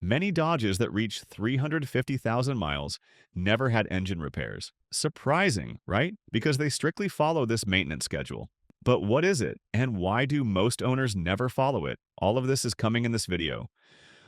Many Dodges that reach 350,000 miles never had engine repairs. Surprising, right? Because they strictly follow this maintenance schedule. But what is it, and why do most owners never follow it? All of this is coming in this video.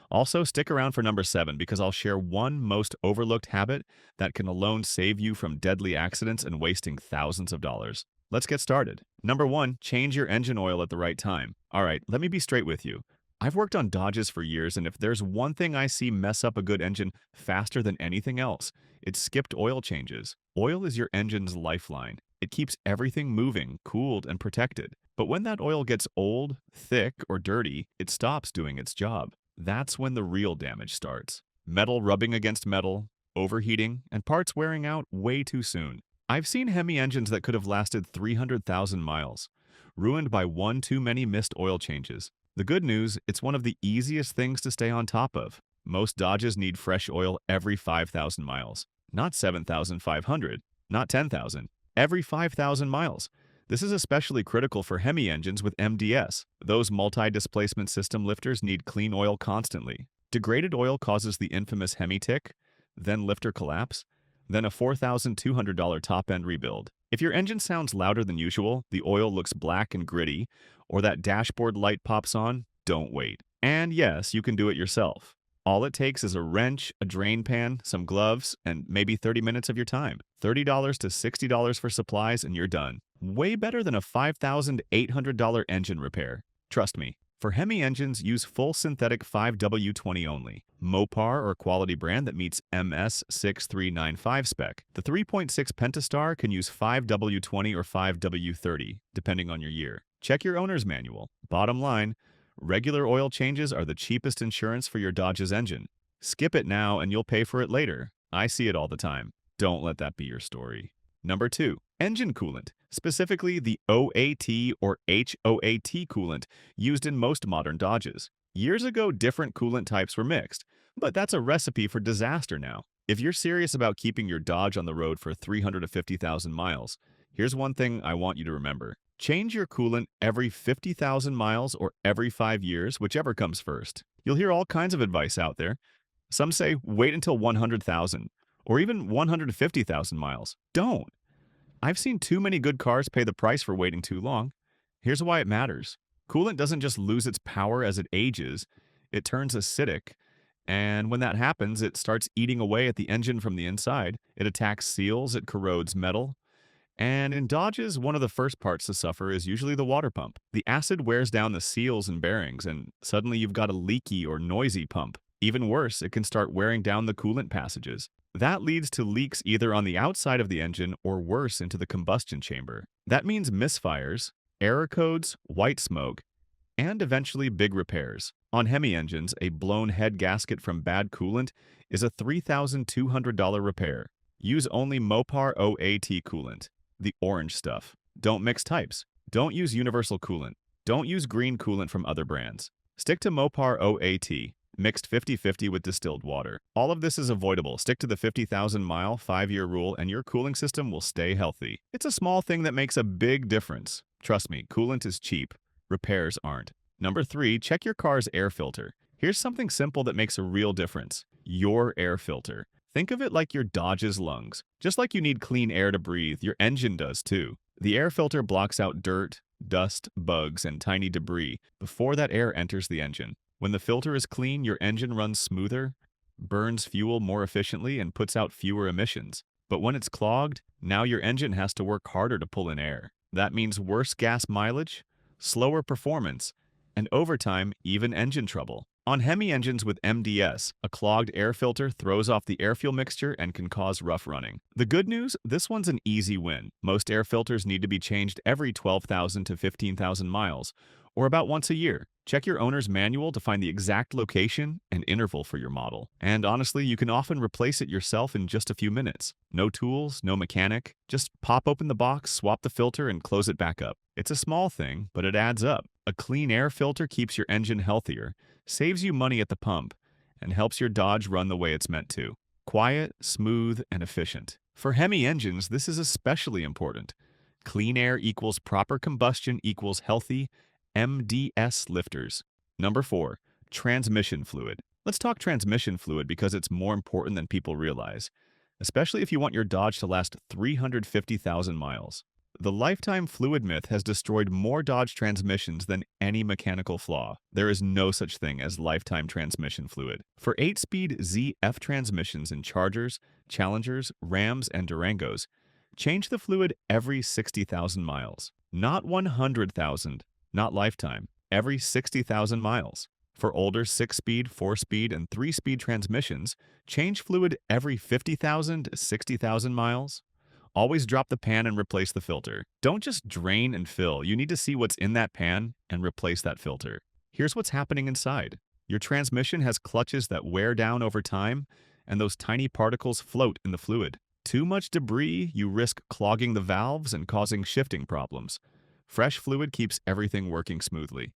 Also, stick around for number 7 because I'll share one most overlooked habit that can alone save you from deadly accidents and wasting thousands of dollars. Let's get started. Number 1, change your engine oil at the right time. All right, let me be straight with you. I've worked on Dodges for years, and if there's one thing I see mess up a good engine faster than anything else, it's skipped oil changes. Oil is your engine's lifeline. It keeps everything moving, cooled, and protected. But when that oil gets old, thick, or dirty, it stops doing its job. That's when the real damage starts. Metal rubbing against metal, overheating, and parts wearing out way too soon. I've seen Hemi engines that could have lasted 300,000 miles, ruined by one too many missed oil changes. The good news, it's one of the easiest things to stay on top of. Most Dodges need fresh oil every 5,000 miles. Not 7,500, not 10,000. Every 5,000 miles. This is especially critical for Hemi engines with MDS. Those multi-displacement system lifters need clean oil constantly. Degraded oil causes the infamous Hemi tick, then lifter collapse, then a $4,200 top-end rebuild. If your engine sounds louder than usual, the oil looks black and gritty, or that dashboard light pops on, don't wait. And yes, you can do it yourself. All it takes is a wrench, a drain pan, some gloves, and maybe 30 minutes of your time. $30 to $60 for supplies and you're done. Way better than a $5,800 engine repair. Trust me. For Hemi engines, use full synthetic 5W20 only. Mopar or quality brand that meets MS6395 spec. The 3.6 Pentastar can use 5W20 or 5W30, depending on your year. Check your owner's manual. Bottom line, regular oil changes are the cheapest insurance for your Dodge's engine. Skip it now and you'll pay for it later. I see it all the time. Don't let that be your story. Number 2, engine coolant, specifically the OAT or HOAT coolant used in most modern Dodges. Years ago, different coolant types were mixed, but that's a recipe for disaster now. If you're serious about keeping your Dodge on the road for 350,000 miles, here's one thing I want you to remember. Change your coolant every 50,000 miles or every 5 years, whichever comes first. You'll hear all kinds of advice out there. Some say wait until 100,000 or even 150,000 miles. Don't. I've seen too many good cars pay the price for waiting too long. Here's why it matters. Coolant doesn't just lose its power as it ages, it turns acidic. And when that happens, it starts eating away at the engine from the inside. It attacks seals, it corrodes metal. And in Dodges, one of the first parts to suffer is usually the water pump. The acid wears down the seals and bearings, and suddenly you've got a leaky or noisy pump. Even worse, it can start wearing down the coolant passages. That leads to leaks either on the outside of the engine or worse into the combustion chamber. That means misfires, error codes, white smoke, and eventually big repairs. On Hemi engines, a blown head gasket from bad coolant is a $3,200 repair. Use only Mopar OAT coolant, the orange stuff. Don't mix types. Don't use universal coolant. Don't use green coolant from other brands. Stick to Mopar OAT, mixed 50-50 with distilled water. All of this is avoidable. Stick to the 50,000-mile, 5-year rule, and your cooling system will stay healthy. It's a small thing that makes a big difference. Trust me, coolant is cheap. Repairs aren't. Number 3, check your car's air filter. Here's something simple that makes a real difference. Your air filter. Think of it like your Dodge's lungs. Just like you need clean air to breathe, your engine does too. The air filter blocks out dirt, dust, bugs, and tiny debris before that air enters the engine. When the filter is clean, your engine runs smoother, burns fuel more efficiently, and puts out fewer emissions. But when it's clogged, now your engine has to work harder to pull in air. That means worse gas mileage, slower performance, and over time, even engine trouble. On Hemi engines with MDS, a clogged air filter throws off the air-fuel mixture and can cause rough running. The good news? This one's an easy win. Most air filters need to be changed every 12,000 to 15,000 miles, or about once a year. Check your owner's manual to find the exact location and interval for your model. And honestly, you can often replace it yourself in just a few minutes. No tools, no mechanic. Just pop open the box, swap the filter, and close it back up. It's a small thing, but it adds up. A clean air filter keeps your engine healthier, saves you money at the pump, and helps your Dodge run the way it's meant to. Quiet, smooth, and efficient. For Hemi engines, this is especially important. Clean air equals proper combustion equals healthy MDS lifters. Number 4, transmission fluid. Let's talk transmission fluid because it's more important than people realize, especially if you want your Dodge to last 350,000 miles. The lifetime fluid myth has destroyed more Dodge transmissions than any mechanical flaw. There is no such thing as lifetime transmission fluid. For 8-speed ZF transmissions in Chargers, Challengers, Rams, and Durangos, change the fluid every 60,000 miles. Not 100,000, not lifetime, every 60,000 miles. For older 6-speed, 4-speed, and 3-speed transmissions, change fluid every 50,000 to 60,000 miles. Always drop the pan and replace the filter. Don't just drain and fill. You need to see what's in that pan and replace that filter. Here's what's happening inside. Your transmission has clutches that wear down over time, and those tiny particles float in the fluid. Too much debris, you risk clogging the valves and causing shifting problems. Fresh fluid keeps everything working smoothly.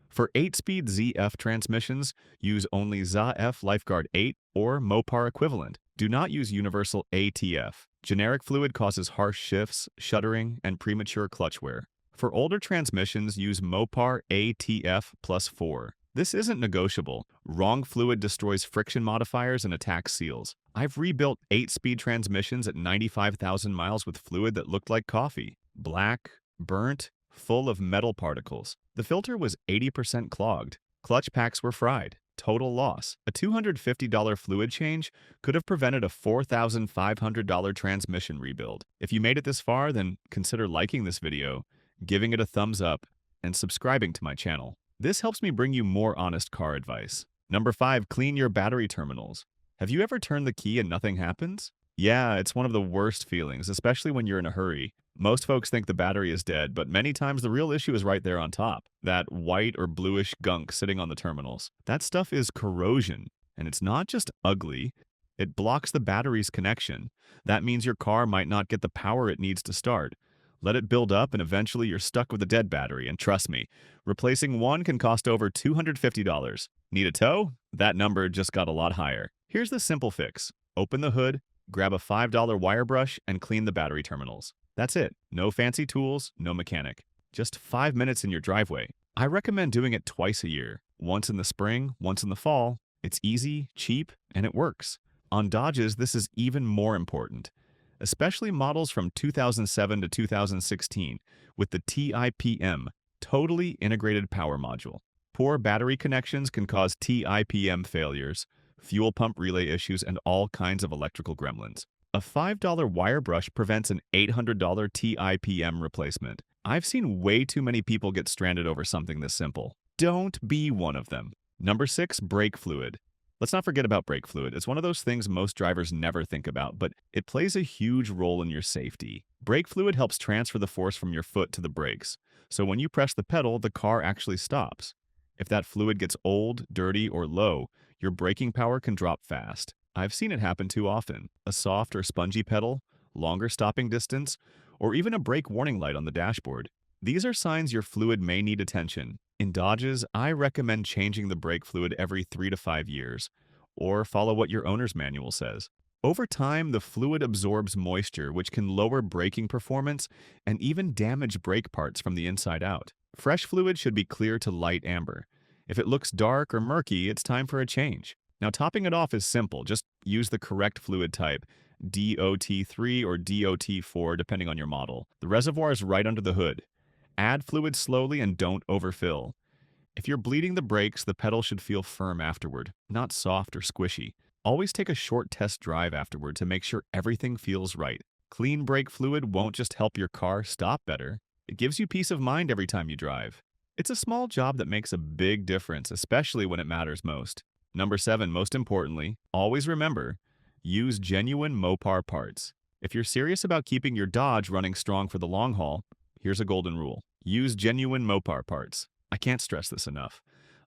For 8-speed ZF transmissions, use only ZF Lifeguard 8 or Mopar equivalent. Do not use universal ATF. Generic fluid causes harsh shifts, shuddering, and premature clutch wear. For older transmissions, use Mopar ATF plus 4. This isn't negotiable. Wrong fluid destroys friction modifiers and attacks seals. I've rebuilt 8-speed transmissions at 95,000 miles with fluid that looked like coffee. Black, burnt, full of metal particles. The filter was 80% clogged. Clutch packs were fried. Total loss. A $250 fluid change could have prevented a $4,500 transmission rebuild. If you made it this far, then consider liking this video, giving it a thumbs up, and subscribing to my channel. This helps me bring you more honest car advice. Number 5, clean your battery terminals. Have you ever turned the key and nothing happens? Yeah, it's one of the worst feelings, especially when you're in a hurry. Most folks think the battery is dead, but many times the real issue is right there on top. That white or bluish gunk sitting on the terminals. That stuff is corrosion, and it's not just ugly. It blocks the battery's connection. That means your car might not get the power it needs to start. Let it build up and eventually you're stuck with a dead battery, and trust me, replacing one can cost over $250. Need a tow? That number just got a lot higher. Here's the simple fix. Open the hood, grab a $5 wire brush, and clean the battery terminals. That's it. No fancy tools, no mechanic. Just 5 minutes in your driveway. I recommend doing it twice a year. Once in the spring, once in the fall. It's easy, cheap, and it works. On Dodges, this is even more important, especially models from 2007 to 2016 with the TIPM, Totally Integrated Power Module. Poor battery connections can cause TIPM failures, fuel pump relay issues, and all kinds of electrical gremlins. A $5 wire brush prevents an $800 TIPM replacement. I've seen way too many people get stranded over something this simple. Don't be one of them. Number 6, brake fluid. Let's not forget about brake fluid. It's one of those things most drivers never think about, but it plays a huge role in your safety. Brake fluid helps transfer the force from your foot to the brakes, so when you press the pedal, the car actually stops. If that fluid gets old, dirty, or low, your braking power can drop fast. I've seen it happen too often. A soft or spongy pedal, longer stopping distance, or even a brake warning light on the dashboard. These are signs your fluid may need attention. In Dodges, I recommend changing the brake fluid every 3 to 5 years, or follow what your owner's manual says. Over time, the fluid absorbs moisture, which can lower braking performance and even damage brake parts from the inside out. Fresh fluid should be clear to light amber. If it looks dark or murky, it's time for a change. Now, topping it off is simple. Just use the correct fluid type, DOT3 or DOT4, depending on your model. The reservoir is right under the hood. Add fluid slowly and don't overfill. If you're bleeding the brakes, the pedal should feel firm afterward, not soft or squishy. Always take a short test drive afterward to make sure everything feels right. Clean brake fluid won't just help your car stop better, it gives you peace of mind every time you drive. It's a small job that makes a big difference, especially when it matters most. Number 7, most importantly, always remember, use genuine Mopar parts. If you're serious about keeping your Dodge running strong for the long haul, here's a golden rule. Use genuine Mopar parts. I can't stress this enough.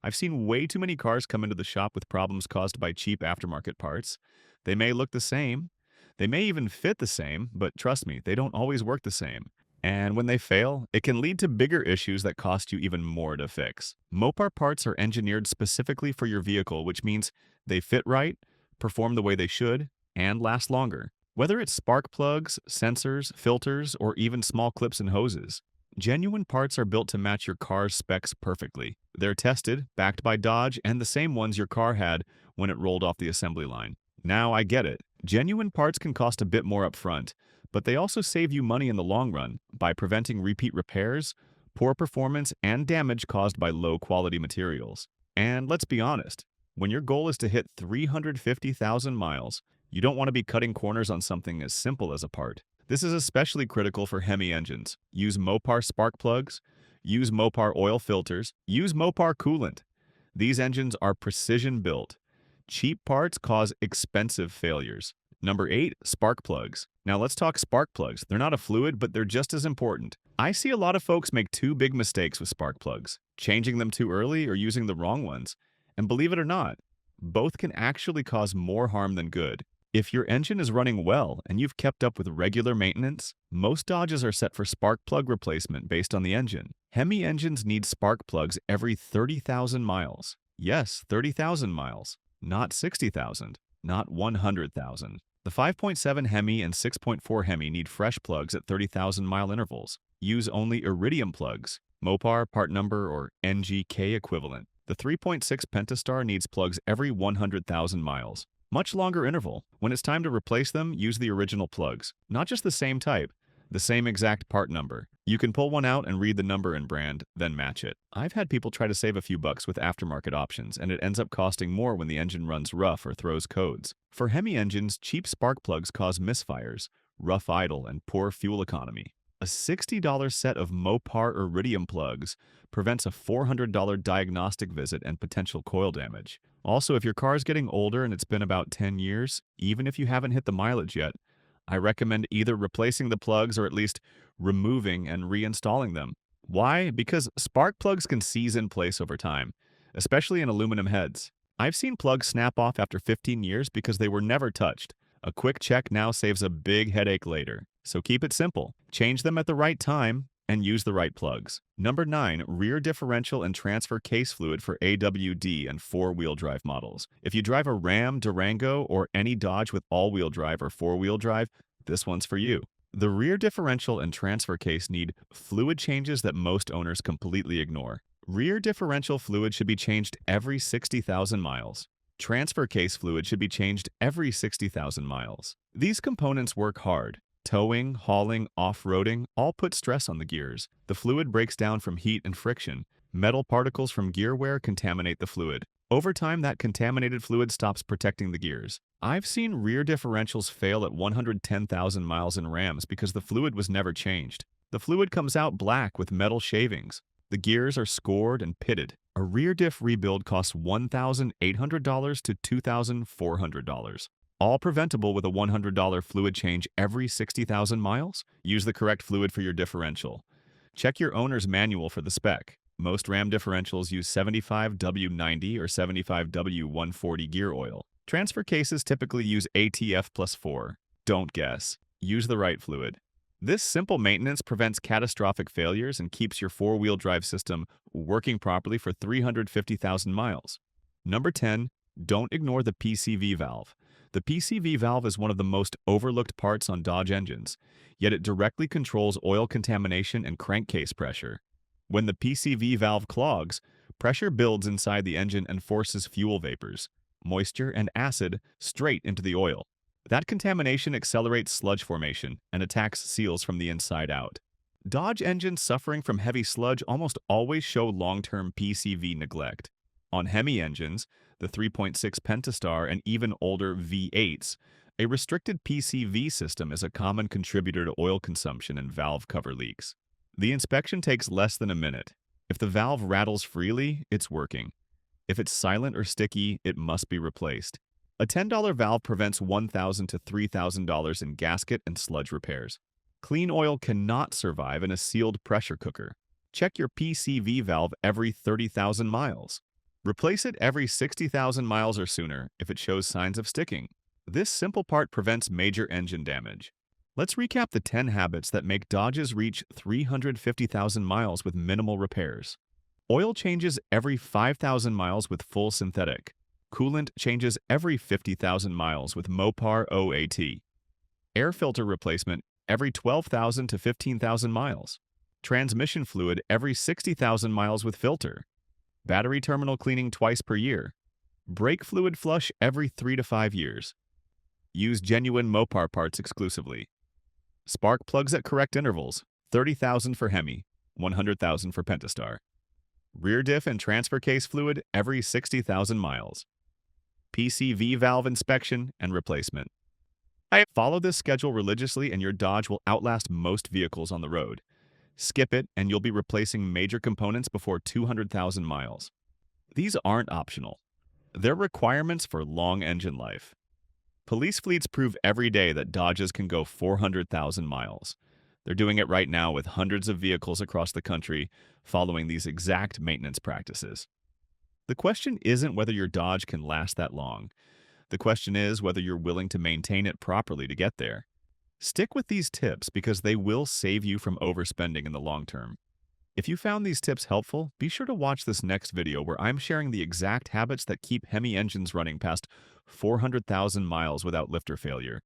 I've seen way too many cars come into the shop with problems caused by cheap aftermarket parts. They may look the same. They may even fit the same, but trust me, they don't always work the same. And when they fail, it can lead to bigger issues that cost you even more to fix. Mopar parts are engineered specifically for your vehicle, which means they fit right, perform the way they should, and last longer. Whether it's spark plugs, sensors, filters, or even small clips and hoses, Genuine parts are built to match your car's specs perfectly. They're tested, backed by Dodge, and the same ones your car had when it rolled off the assembly line. Now I get it. Genuine parts can cost a bit more upfront, but they also save you money in the long run by preventing repeat repairs, poor performance, and damage caused by low-quality materials. And let's be honest, when your goal is to hit 350,000 miles, you don't want to be cutting corners on something as simple as a part. This is especially critical for Hemi engines. Use Mopar spark plugs, use Mopar oil filters, use Mopar coolant. These engines are precision built. Cheap parts cause expensive failures. Number 8, spark plugs. Now let's talk spark plugs. They're not a fluid, but they're just as important. I see a lot of folks make two big mistakes with spark plugs, changing them too early or using the wrong ones. And believe it or not, both can actually cause more harm than good. If your engine is running well and you've kept up with regular maintenance, most Dodges are set for spark plug replacement based on the engine. Hemi engines need spark plugs every 30,000 miles. Yes, 30,000 miles, not 60,000, not 100,000. The 5.7 Hemi and 6.4 Hemi need fresh plugs at 30,000-mile intervals. Use only iridium plugs, Mopar part number or NGK equivalent. The 3.6 Pentastar needs plugs every 100,000 miles. Much longer interval. When it's time to replace them, use the original plugs. Not just the same type, the same exact part number. You can pull one out and read the number and brand, then match it. I've had people try to save a few bucks with aftermarket options, and it ends up costing more when the engine runs rough or throws codes. For Hemi engines, cheap spark plugs cause misfires, rough idle, and poor fuel economy. A $60 set of Mopar iridium plugs prevents a $400 diagnostic visit and potential coil damage. Also, if your car is getting older and it's been about 10 years, even if you haven't hit the mileage yet, I recommend either replacing the plugs or at least removing and reinstalling them. Why? Because spark plugs can seize in place over time, especially in aluminum heads. I've seen plugs snap off after 15 years because they were never touched. A quick check now saves a big headache later. So keep it simple. Change them at the right time and use the right plugs. Number 9, rear differential and transfer case fluid for AWD and 4-wheel drive models. If you drive a Ram, Durango, or any Dodge with all-wheel drive or 4-wheel drive, this one's for you. The rear differential and transfer case need fluid changes that most owners completely ignore. Rear differential fluid should be changed every 60,000 miles. Transfer case fluid should be changed every 60,000 miles. These components work hard. Towing, hauling, off-roading all put stress on the gears. The fluid breaks down from heat and friction. Metal particles from gear wear contaminate the fluid. Over time, that contaminated fluid stops protecting the gears. I've seen rear differentials fail at 110,000 miles in Rams because the fluid was never changed. The fluid comes out black with metal shavings. The gears are scored and pitted. A rear diff rebuild costs $1,800 to $2,400. All preventable with a $100 fluid change every 60,000 miles. Use the correct fluid for your differential. Check your owner's manual for the spec. Most Ram differentials use 75W90 or 75W140 gear oil. Transfer cases typically use ATF plus 4. Don't guess. Use the right fluid. This simple maintenance prevents catastrophic failures and keeps your 4-wheel drive system working properly for 350,000 miles. Number 10, don't ignore the PCV valve. The PCV valve is one of the most overlooked parts on Dodge engines, yet it directly controls oil contamination and crankcase pressure. When the PCV valve clogs, pressure builds inside the engine and forces fuel vapors, moisture, and acid straight into the oil. That contamination accelerates sludge formation and attacks seals from the inside out. Dodge engines suffering from heavy sludge almost always show long-term PCV neglect. On Hemi engines, the 3.6 Pentastar and even older V8s, a restricted PCV system is a common contributor to oil consumption and valve cover leaks. The inspection takes less than a minute. If the valve rattles freely, it's working. If it's silent or sticky, it must be replaced. A $10 valve prevents $1,000 to $3,000 in gasket and sludge repairs. Clean oil cannot survive in a sealed pressure cooker. Check your PCV valve every 30,000 miles. Replace it every 60,000 miles or sooner if it shows signs of sticking. This simple part prevents major engine damage. Let's recap the 10 habits that make Dodges reach 350,000 miles with minimal repairs. Oil changes every 5,000 miles with full synthetic. Coolant changes every 50,000 miles with Mopar OAT. Air filter replacement every 12,000 to 15,000 miles. Transmission fluid every 60,000 miles with filter. Battery terminal cleaning twice per year. Brake fluid flush every 3 to 5 years. Use genuine Mopar parts exclusively. Spark plugs at correct intervals, 30,000 for Hemi, 100,000 for Pentastar. Rear diff and transfer case fluid every 60,000 miles. PCV valve inspection and replacement. Follow this schedule religiously and your Dodge will outlast most vehicles on the road. Skip it and you'll be replacing major components before 200,000 miles. These aren't optional. They're requirements for long engine life. Police fleets prove every day that Dodges can go 400,000 miles. They're doing it right now with hundreds of vehicles across the country following these exact maintenance practices. The question isn't whether your Dodge can last that long. The question is whether you're willing to maintain it properly to get there. Stick with these tips because they will save you from overspending in the long term. If you found these tips helpful, be sure to watch this next video where I'm sharing the exact habits that keep Hemi engines running past 400,000 miles without lifter failure.